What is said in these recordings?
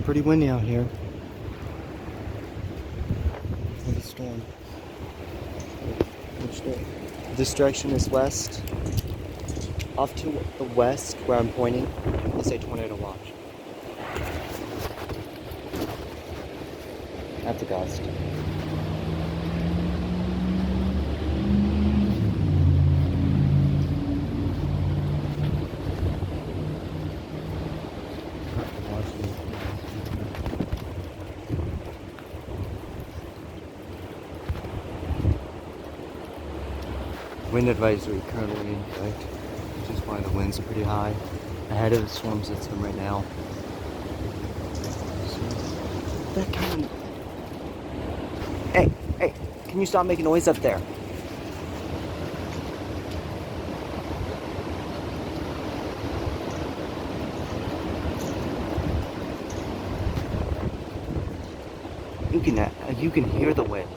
pretty windy out here. Heavy storm. Which way? This direction is west. Off to the west, where I'm pointing, is a tornado watch. That's a gust. Wind advisory currently in effect, which is why the winds are pretty high. Ahead of the storm system right now. So, that kind of... Hey, can you stop making noise up there? You can hear the wind.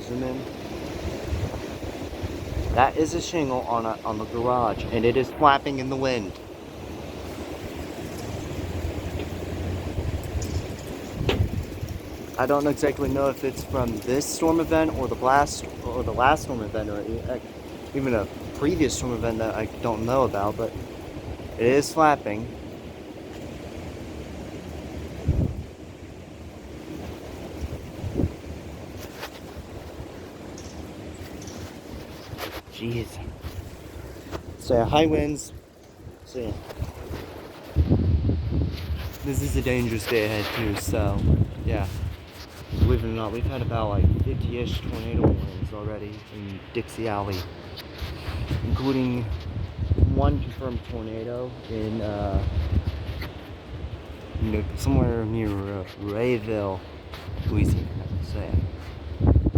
Zoom in. That is a shingle on the garage, and it is flapping in the wind. I don't exactly know if it's from this storm event or the last storm event, or even a previous storm event that I don't know about, but it is flapping. Jeez. So high winds. So yeah. This is a dangerous day ahead too, so yeah. Believe it or not, we've had about like 50-ish tornado warnings already in Dixie Alley, including one confirmed tornado in somewhere near Rayville, Louisiana. So yeah.